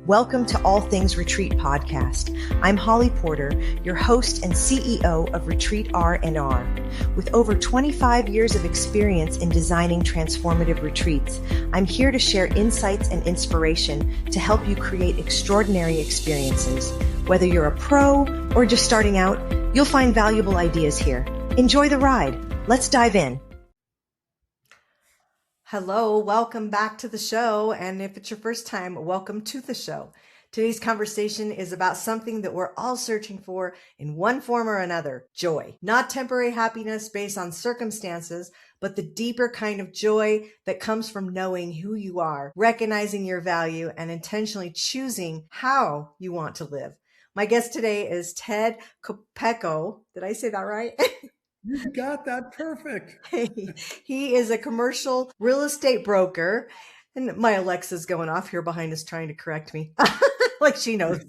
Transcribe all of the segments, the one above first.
Welcome to All Things Retreat Podcast. I'm Holly Porter, your host and CEO of Retreat R&R. With over 25 years of experience in designing transformative retreats, I'm here to share insights and inspiration to help you create extraordinary experiences. Whether you're a pro or just starting out, you'll find valuable ideas here. Enjoy the ride. Let's dive in. Hello, welcome back to the show. And if it's your first time, welcome to the show. Today's conversation is about something that we're all searching for in one form or another, joy. Not temporary happiness based on circumstances, but the deeper kind of joy that comes from knowing who you are, recognizing your value, and intentionally choosing how you want to live. My guest today is Ted Kopecko. Did I say that right? You got that perfect. He is a commercial real estate broker. And my Alexa's going off here behind us trying to correct me. Like she knows.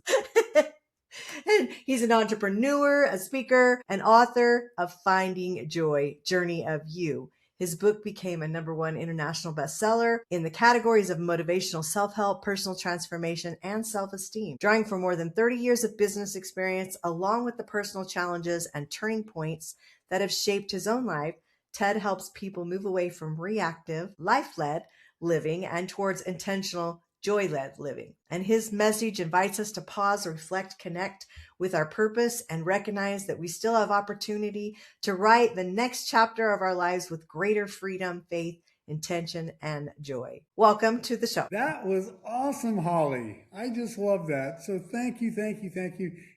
And he's an entrepreneur, a speaker, and author of Finding Joy, Journey of You. His book became a #1 international bestseller in the categories of motivational self-help, personal transformation, and self-esteem. Drawing from more than 30 years of business experience, along with the personal challenges and turning points that have shaped his own life, Ted helps people move away from reactive, life-led living and towards intentional, joy-led living. And his message invites us to pause, reflect, connect with our purpose, and recognize that we still have opportunity to write the next chapter of our lives with greater freedom, faith, intention, and joy. Welcome to the show. That was awesome, Holly. I just love that. So thank you.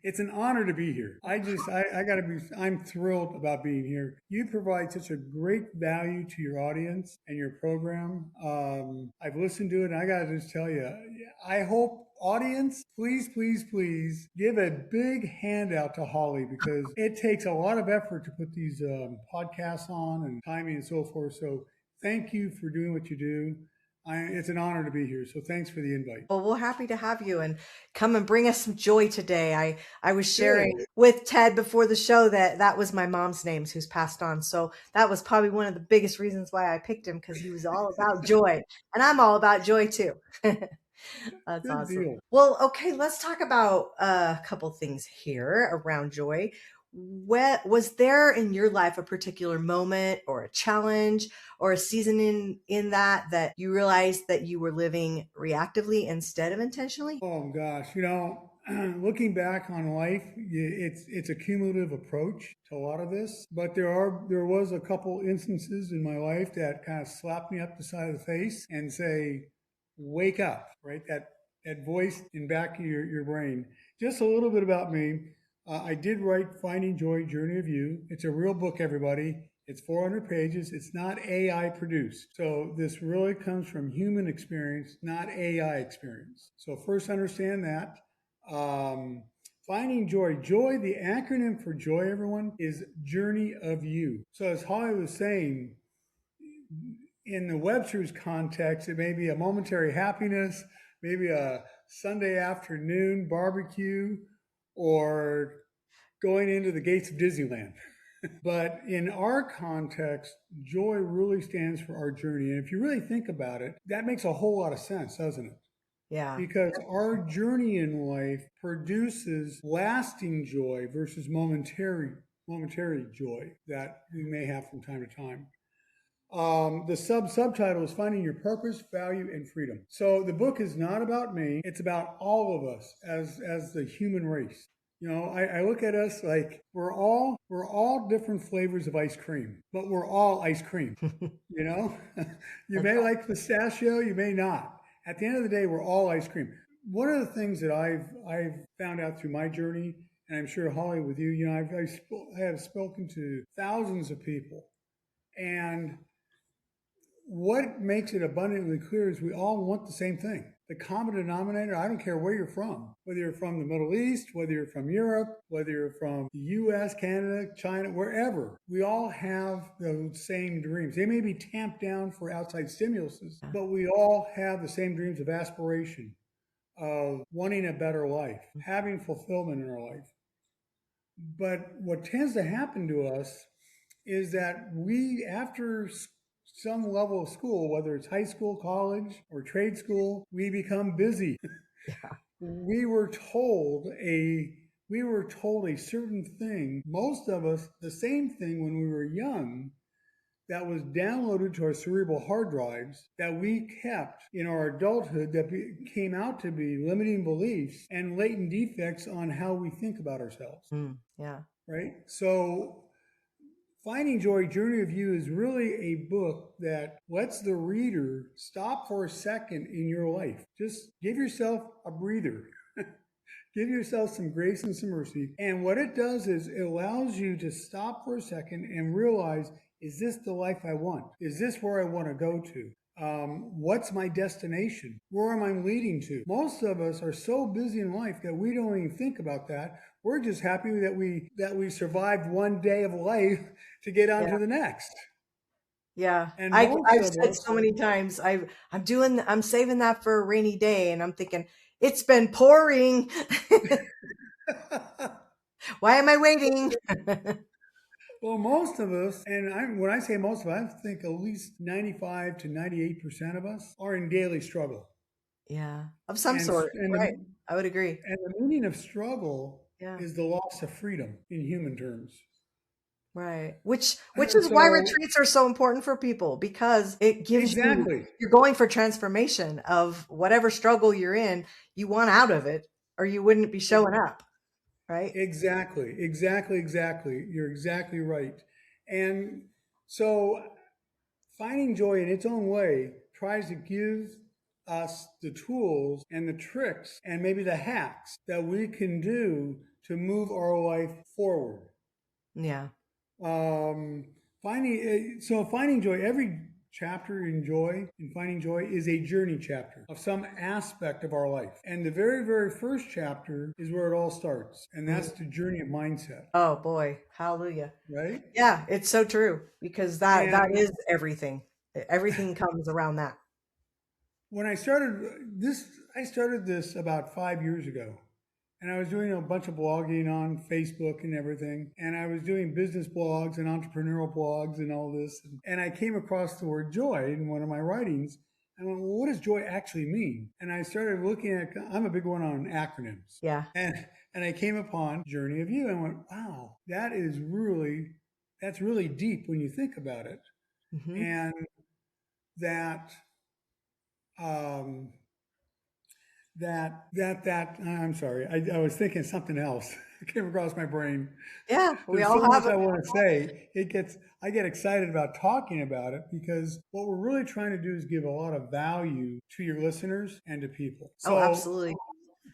It's an honor to be here. I'm thrilled about being here. You provide such a great value to your audience and your program. I've listened to it, and I got to just tell you, I hope audience, please give a big handout to Holly, because it takes a lot of effort to put these podcasts on and timing and so forth. So thank you for doing what you do. It's an honor to be here. So thanks for the invite. Well, we're happy to have you and come and bring us some joy today. I was sharing with Ted before the show that was my mom's name, who's passed on. So that was probably one of the biggest reasons why I picked him, because he was all about joy. And I'm all about joy too. That's Good awesome. deal. Well, okay, let's talk about a couple things here around joy. Was there in your life a particular moment or a challenge or a season in that you realized that you were living reactively instead of intentionally? Oh gosh, looking back on life, it's a cumulative approach to a lot of this. But there was a couple instances in my life that kind of slapped me up the side of the face and say, wake up, right? That voice in back of your brain. Just a little bit about me. I did write Finding Joy, Journey of You. It's a real book, everybody. It's 400 pages. It's not AI produced. So this really comes from human experience, not AI experience. So first understand that. Finding Joy. Joy, the acronym for joy, everyone, is Journey of You. So as Holly was saying, in the Webster's context, it may be a momentary happiness, maybe a Sunday afternoon barbecue, or going into the gates of Disneyland. But in our context, joy really stands for our journey. And if you really think about it, that makes a whole lot of sense, doesn't it? Yeah. Because our journey in life produces lasting joy versus momentary joy that we may have from time to time. The subtitle is Finding Your Purpose, Value, and Freedom. So the book is not about me. It's about all of us as the human race. I look at us like we're all different flavors of ice cream, but we're all ice cream. You may like pistachio, you may not. At the end of the day, we're all ice cream. One of the things that I've found out through my journey, and I'm sure Holly with you, I have spoken to thousands of people, and what makes it abundantly clear is we all want the same thing. The common denominator, I don't care where you're from, whether you're from the Middle East, whether you're from Europe, whether you're from the US, Canada, China, wherever, we all have those same dreams. They may be tamped down for outside stimuluses, but we all have the same dreams of aspiration, of wanting a better life, having fulfillment in our life. But what tends to happen to us is that we, after some level of school, whether it's high school, college, or trade school, we become busy. we were told a we were told a certain thing, most of us the same thing when we were young, that was downloaded to our cerebral hard drives that we kept in our adulthood, that came out to be limiting beliefs and latent defects on how we think about ourselves. Yeah. Right? So Finding Joy, Journey of You is really a book that lets the reader stop for a second in your life. Just give yourself a breather. Give yourself some grace and some mercy. And what it does is it allows you to stop for a second and realize, is this the life I want? Is this where I want to go to? What's my destination? Where am I leading to? Most of us are so busy in life that we don't even think about that. We're just happy that we survived one day of life to get on Yeah. to the next. Yeah. And most I've of said us, so many times, I'm saving that for a rainy day, and I'm thinking, it's been pouring. Why am I waiting? well, most of us, and when I say most of us, I think at least 95 to 98% of us are in daily struggle. Yeah. Of some And, sort. and, Right. the, I would agree. and the meaning of struggle Yeah. is the loss of freedom in human terms. Right. Which And is why so, retreats are so important for people, because it gives you, exactly, you're going for transformation of whatever struggle you're in, you want out of it, or you wouldn't be showing up, right? exactly. You're exactly right. And so, Finding Joy in its own way tries to give us the tools and the tricks and maybe the hacks that we can do to move our life forward. Yeah. Um, Finding Joy, every chapter in Finding Joy is a journey chapter of some aspect of our life. And the very first chapter is where it all starts, and that's Mm. the journey of mindset, Oh boy. Hallelujah. right? Yeah, it's so true, because that And is everything. Everything comes around that. when I started this about 5 years ago. And I was doing a bunch of blogging on Facebook and everything. And I was doing business blogs and entrepreneurial blogs and all this. And I came across the word joy in one of my writings. I went, well, what does joy actually mean? And I started looking at, I'm a big one on acronyms. Yeah. And I came upon Journey of You and went, wow, that's really deep when you think about it. Hmm. And that, um, I'm sorry, I was thinking something else. It came across my brain. Yeah, we There's all so have much it. I want to say. I get excited about talking about it because what we're really trying to do is give a lot of value to your listeners and to people. Oh, So absolutely.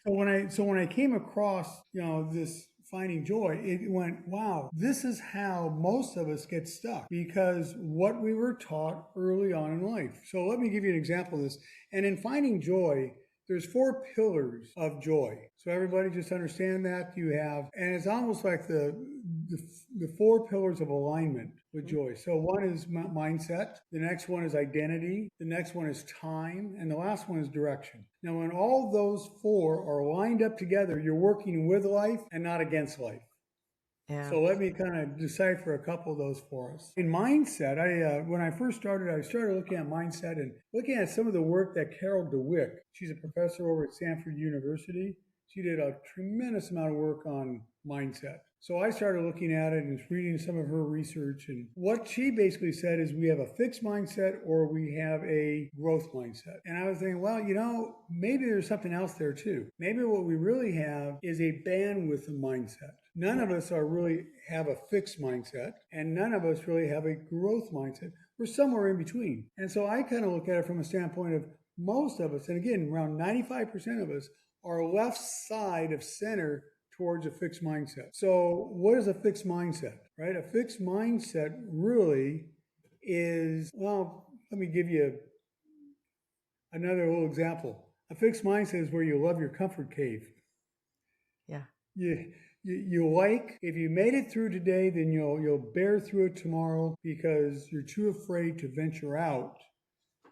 when I came across, this Finding Joy, it went, wow, this is how most of us get stuck, because what we were taught early on in life. So let me give you an example of this. And in Finding Joy, there's 4 pillars of joy. So everybody just understand that you have, and it's almost like the 4 pillars of alignment with joy. So one is mindset, the next one is identity, the next one is time, and the last one is direction. Now, when all those 4 are lined up together, you're working with life and not against life. Yeah. So let me kind of decipher a couple of those for us. In mindset, when I first started, I started looking at mindset and looking at some of the work that Carol DeWick, she's a professor over at Stanford University. She did a tremendous amount of work on mindset. So I started looking at it and reading some of her research. And what she basically said is we have a fixed mindset or we have a growth mindset. And I was thinking, well, maybe there's something else there too. Maybe what we really have is a bandwidth of mindset. None of us really have a fixed mindset, and none of us really have a growth mindset. We're somewhere in between. And so I kind of look at it from a standpoint of most of us, and again, around 95% of us are left side of center towards a fixed mindset. So what is a fixed mindset, right? A fixed mindset really is, well, let me give you another little example. A fixed mindset is where you love your comfort cave. Yeah. You like, if you made it through today, then you'll bear through it tomorrow because you're too afraid to venture out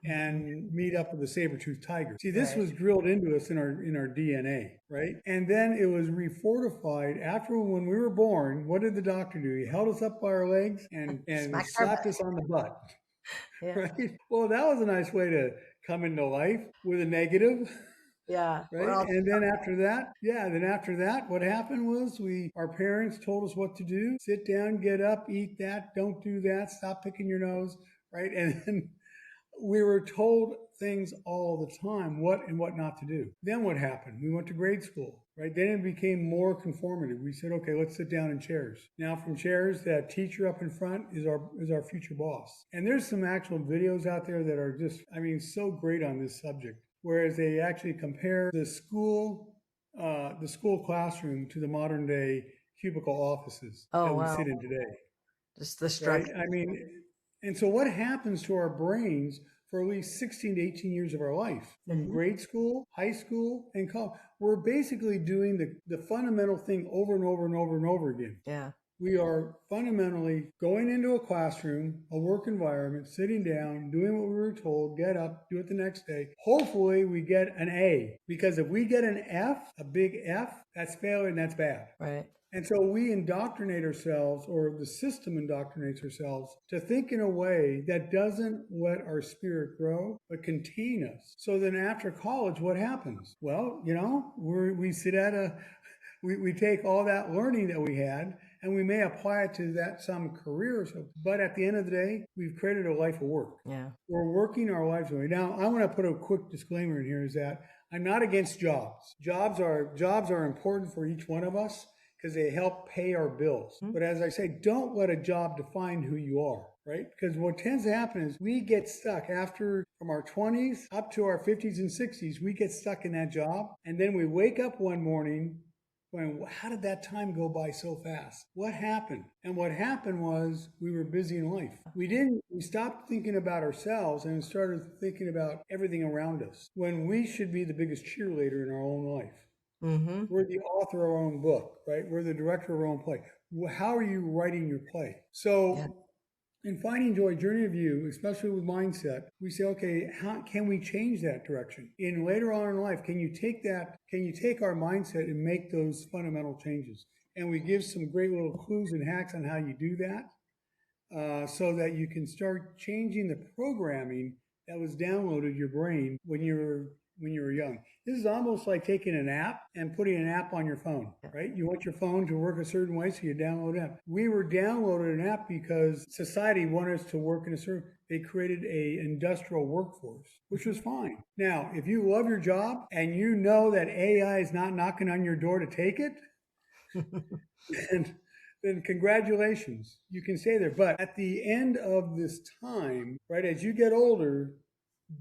and meet up with a saber-toothed tiger. See, this Right. was drilled into us in our DNA, right? And then it was refortified after, when we were born. What did the doctor do? He held us up by our legs and Smacked our slapped butt. us on the butt, Yeah. right? Well, that was a nice way to come into life with a negative. Yeah. We're right? all And then after that, yeah, then after that, what happened was our parents told us what to do: sit down, get up, eat that, don't do that, stop picking your nose, right? And then we were told things all the time, what and what not to do. Then what happened? We went to grade school, right? Then it became more conformative. We said, okay, let's sit down in chairs. Now from chairs, that teacher up in front is our future boss. And there's some actual videos out there that are just, I mean, so great on this subject. Whereas they actually compare the school classroom to the modern day cubicle offices Oh that we wow. sit in today, Just the right? structure. I mean, and so what happens to our brains for at least 16 to 18 years of our life, from Hmm. grade school, high school, and college? We're basically doing the fundamental thing over and over and over and over again. Yeah. We are fundamentally going into a classroom, a work environment, sitting down, doing what we were told, get up, do it the next day. Hopefully we get an A, because if we get an F, a big F, that's failure and that's bad. Right. And so we indoctrinate ourselves, or the system indoctrinates ourselves, to think in a way that doesn't let our spirit grow, but contain us. So then after college, what happens? Well, we sit at we take all that learning that we had and we may apply it to some career or so. But at the end of the day, we've created a life of work. Yeah. We're working our lives away. Now, I want to put a quick disclaimer in here, is that I'm not against jobs. Jobs are important for each one of us, because they help pay our bills. Mm-hmm. But as I say, don't let a job define who you are, right? Because what tends to happen is we get stuck from our 20s up to our 50s and 60s, we get stuck in that job. And then we wake up one morning going, how did that time go by so fast? What happened? And what happened was we were busy in life. We stopped thinking about ourselves and started thinking about everything around us, when we should be the biggest cheerleader in our own life. Mm-hmm. We're the author of our own book, right? We're the director of our own play. How are you writing your play? So in Finding Joy, Journey of You, especially with mindset, we say, okay, how can we change that direction? In later on in life, can you take our mindset and make those fundamental changes? And we give some great little clues and hacks on how you do that, so that you can start changing the programming that was downloaded your brain when you were young. This is almost like taking an app and putting an app on your phone, right? You want your phone to work a certain way, so you download an app. We were downloaded an app because society wanted us to work in a certain. They created a industrial workforce, which was fine. Now, if you love your job and you know that AI is not knocking on your door to take it, then congratulations, you can stay there. But at the end of this time, right, as you get older,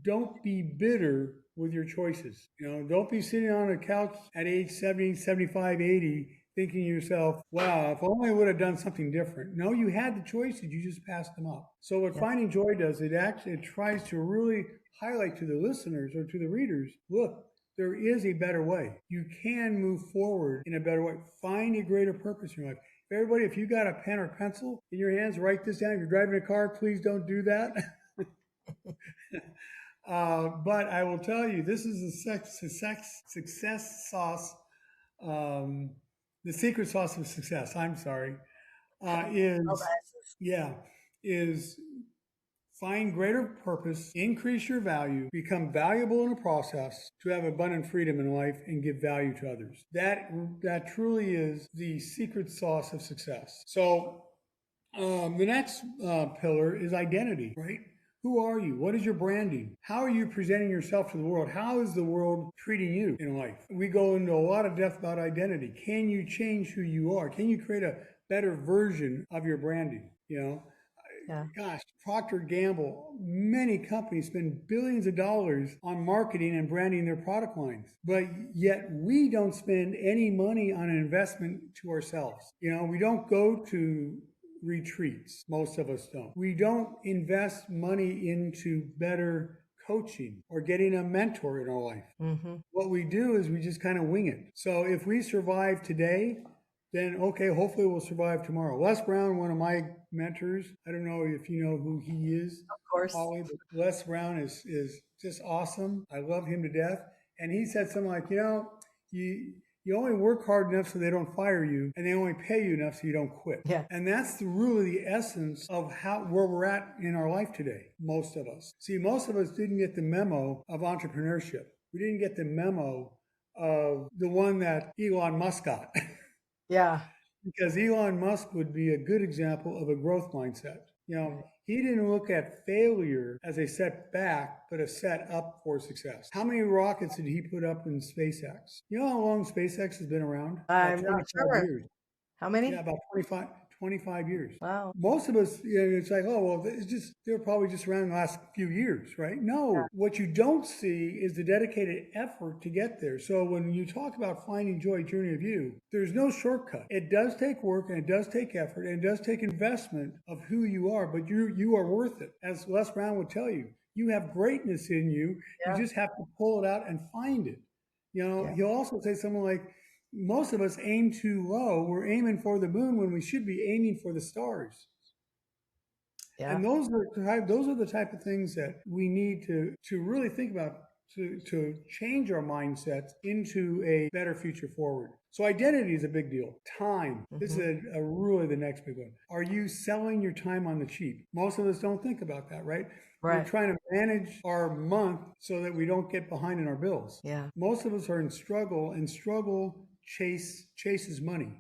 don't be bitter with your choices. Don't be sitting on a couch at age 70, 75, 80, thinking to yourself, wow, if only I would have done something different. No, you had the choices, you just passed them up. So what Finding Joy does, it tries to really highlight to the listeners or to the readers, look, there is a better way. You can move forward in a better way. Find a greater purpose in your life. Everybody, if you got a pen or pencil in your hands, write this down. If you're driving a car, please don't do that. But I will tell you, this is the success sauce. The secret sauce of success, I'm sorry, is find greater purpose, increase your value, become valuable in the process, to have abundant freedom in life and give value to others. That truly is the secret sauce of success. So the next pillar is identity, right? Who are you? What is your branding? How are you presenting yourself to the world? How is the world treating you in life? We go into a lot of depth about identity. Can you change who you are? Can you create a better version of your branding? Gosh, Procter & Gamble, many companies spend billions of dollars on marketing and branding their product lines, but yet we don't spend any money on an investment to ourselves. We don't go to retreats. Most of us don't. We don't invest money into better coaching or getting a mentor in our life. Mm-hmm. What we do is we just kind of wing it. So if we survive today, then okay, hopefully we'll survive tomorrow. Les Brown, one of my mentors, I don't know if you know who he is. Of course. Holly, but Les Brown is just awesome. I love him to death. And he said something like, you only work hard enough so they don't fire you, and they only pay you enough so you don't quit. Yeah. And that's really the essence of where we're at in our life today, most of us. See, most of us didn't get the memo of entrepreneurship. We didn't get the memo of the one that Elon Musk got. Yeah. Because Elon Musk would be a good example of a growth mindset. He didn't look at failure as a setback, but a set up for success. How many rockets did he put up in SpaceX? You know how long SpaceX has been around? About I'm not 25 sure. years. How Yeah, many? about 25 years. Wow. Most of us, it's like, oh, well, they're probably just around the last few years, right? Yeah. No, what you don't see is the dedicated effort to get there. So when you talk about finding joy, journey of you, there's no shortcut. It does take work and it does take effort and it does take investment of who you are, but you are worth it. As Les Brown would tell you, you have greatness in you. You Yeah. just have to pull it out and find it. Yeah. He'll also say something like, most of us aim too low. We're aiming for the moon when we should be aiming for the stars. Yeah. And those are the type of things that we need to really think about to change our mindsets into a better future forward. So identity is a big deal. Time. This is a really the next big one. Are you selling your time on the cheap? Most of us don't think about that, right? We're trying to manage our month so that we don't get behind in our bills. Yeah. Most of us are in struggle, and struggle chases money.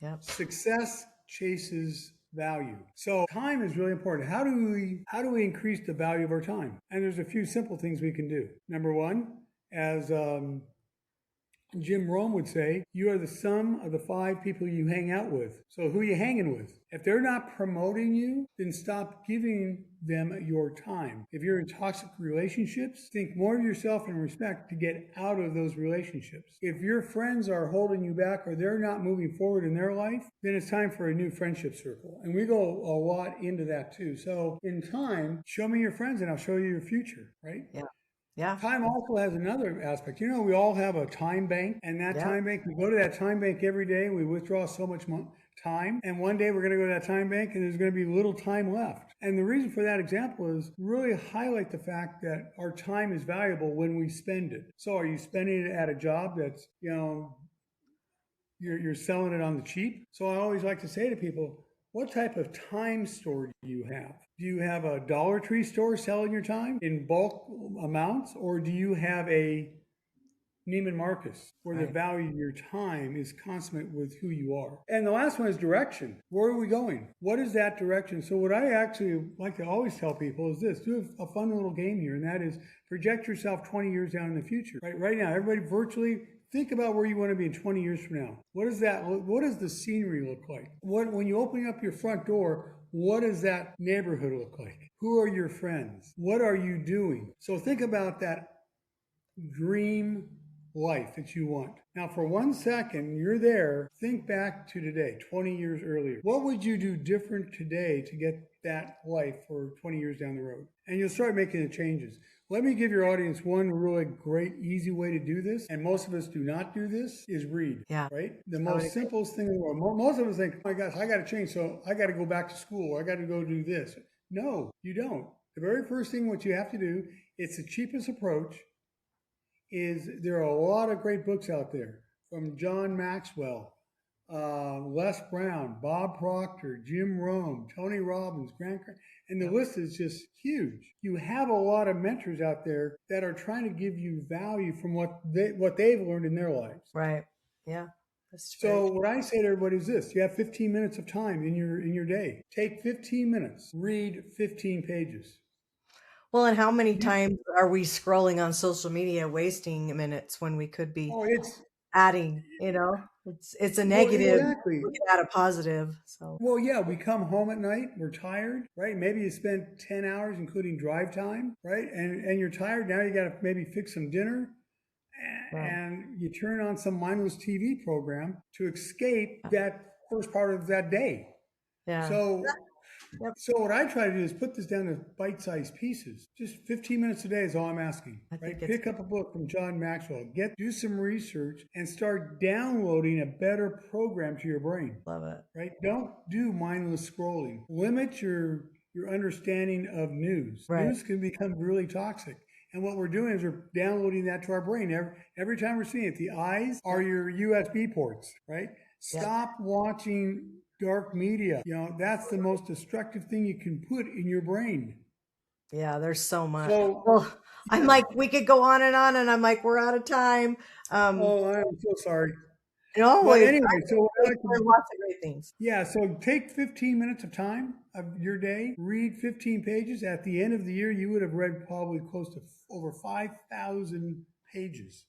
Yeah. Success chases value. So time is really important. How do we increase the value of our time? And there's a few simple things we can do. Number one, as Jim Rome would say, you are the sum of the 5 people you hang out with. So who are you hanging with? If they're not promoting you, then stop giving them your time. If you're in toxic relationships, think more of yourself and respect to get out of those relationships. If your friends are holding you back or they're not moving forward in their life, then it's time for a new friendship circle. And we go a lot into that too. So in time, show me your friends and I'll show you your future, right? Yeah. Yeah. Time also has another aspect. We all have a time bank, and that time bank, we go to that time bank every day. We withdraw so much time, and one day we're going to go to that time bank, and there's going to be little time left. And the reason for that example is really highlight the fact that our time is valuable when we spend it. So, are you spending it at a job that's you're selling it on the cheap? So, I always like to say to people, what type of time store do you have? Do you have a Dollar Tree store selling your time in bulk amounts, or do you have a Neiman Marcus where the value of your time is consummate with who you are? And the last one is direction. Where are we going? What is that direction? So what I actually like to always tell people is this: do a fun little game here, and that is project yourself 20 years down in the future. Right now, everybody virtually think about where you want to be in 20 years from now. What does the scenery look like? When you open up your front door, what does that neighborhood look like? Who are your friends? What are you doing? So think about that dream life that you want. Now, for 1 second, you're there. Think back to today, 20 years earlier. What would you do different today to get that life for 20 years down the road? And you'll start making the changes. Let me give your audience one really great, easy way to do this. And most of us do not do this, is read. Yeah. Right? The most simplest thing in the world. Most of us think, oh my gosh, I got to change. So I got to go back to school. I got to go do this. No, you don't. The very first thing what you have to do, it's the cheapest approach, is there are a lot of great books out there from John Maxwell, Les Brown, Bob Proctor, Jim Rome, Tony Robbins, and the list is just huge. You have a lot of mentors out there that are trying to give you value from what they've learned in their lives. Right. Yeah. So what I say to everybody is this: you have 15 minutes of time in your day. Take 15 minutes, read 15 pages. Well, and how many times are we scrolling on social media, wasting minutes when we could be adding? It's a negative. Well, exactly. We can add a positive. So. Well, yeah, we come home at night, we're tired, right? Maybe you spent 10 hours, including drive time, right? And you're tired. Now you got to maybe fix some dinner, and you turn on some mindless TV program to escape that first part of that day. Yeah. So what I try to do is put this down to bite-sized pieces. Just 15 minutes a day is all I'm asking. Right? Pick up a book from John Maxwell. Do some research and start downloading a better program to your brain. Love it. Right? Don't do mindless scrolling. Limit your understanding of news. Right. News can become really toxic. And what we're doing is we're downloading that to our brain. Every time we're seeing it, the eyes are your USB ports, right? Stop watching dark media. That's the most destructive thing you can put in your brain. Yeah, there's so much. So I'm like, we could go on, and I'm like, we're out of time. Oh, I'm so sorry. No, But we've anyway, so what I like to learned do, lots of great things. yeah, so take 15 minutes of time of your day, read 15 pages. At the end of the year, you would have read probably close to over 5,000 pages,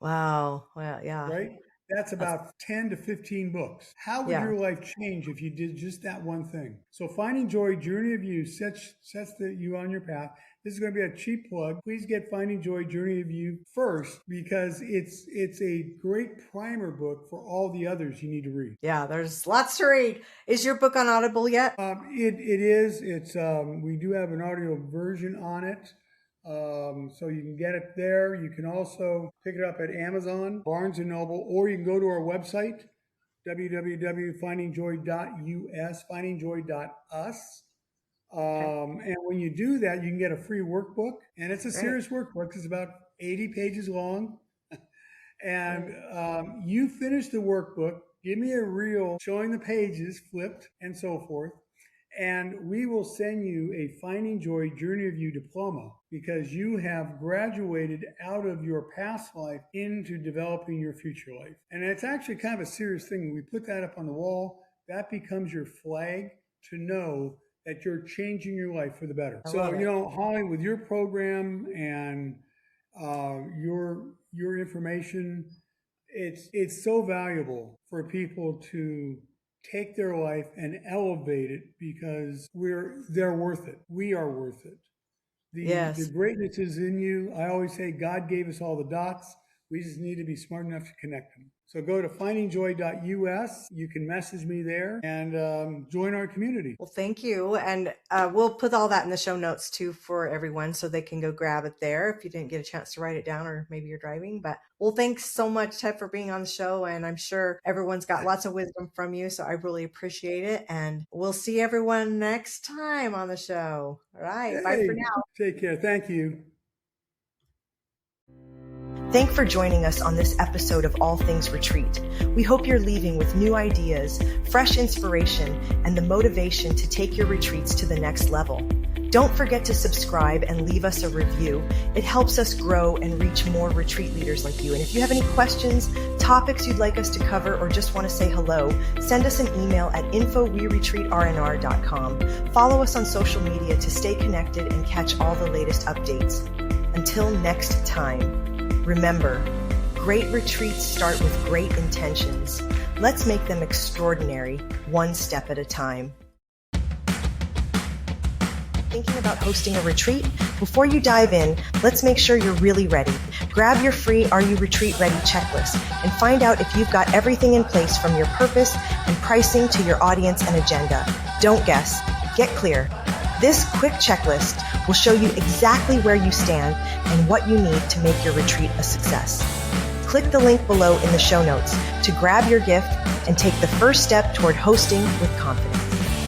Wow. Well, yeah. right? That's That's, about 10 to 15 books. How would yeah. your life change if you did just that one thing? So Finding Joy, Journey of You sets you on your path. This is going to be a cheap plug. Please get Finding Joy, Journey of You first because it's a great primer book for all the others you need to read. Yeah, there's lots to read. Is your book on Audible yet? It is. It's we do have an audio version on it. So you can get it there. You can also pick it up at Amazon, Barnes and Noble, or you can go to our website, www.findingjoy.us, findingjoy.us. Okay. And when you do that, you can get a free workbook, and it's a Great. serious workbook. It's about 80 pages long. And Great. you finish the workbook, give me a reel showing the pages flipped and so forth, and we will send you a Finding Joy Journey of You diploma because you have graduated out of your past life into developing your future life. And it's actually kind of a serious thing. When we put that up on the wall, that becomes your flag to know that you're changing your life for the better. I So, love it. Holly, with your program and your information, it's so valuable for people to take their life and elevate it because they're worth it. We are worth it. The Yes. greatness is in you. I always say God gave us all the dots. We just need to be smart enough to connect them. So go to findingjoy.us. You can message me there and join our community. Well, thank you. And we'll put all that in the show notes too for everyone so they can go grab it there if you didn't get a chance to write it down or maybe you're driving. But well, thanks so much, Ted, for being on the show. And I'm sure everyone's got lots of wisdom from you. So I really appreciate it. And we'll see everyone next time on the show. All right. Bye Hey, for now. take care. Thank you. Thanks for joining us on this episode of All Things Retreat. We hope you're leaving with new ideas, fresh inspiration, and the motivation to take your retreats to the next level. Don't forget to subscribe and leave us a review. It helps us grow and reach more retreat leaders like you. And if you have any questions, topics you'd like us to cover, or just want to say hello, send us an email at info@weretreatrnr.com. Follow us on social media to stay connected and catch all the latest updates. Until next time, remember, great retreats start with great intentions. Let's make them extraordinary, one step at a time. Thinking about hosting a retreat? Before you dive in, let's make sure you're really ready. Grab your free Are You Retreat Ready checklist and find out if you've got everything in place from your purpose and pricing to your audience and agenda. Don't guess. Get clear. This quick checklist will show you exactly where you stand and what you need to make your retreat a success. Click the link below in the show notes to grab your gift and take the first step toward hosting with confidence.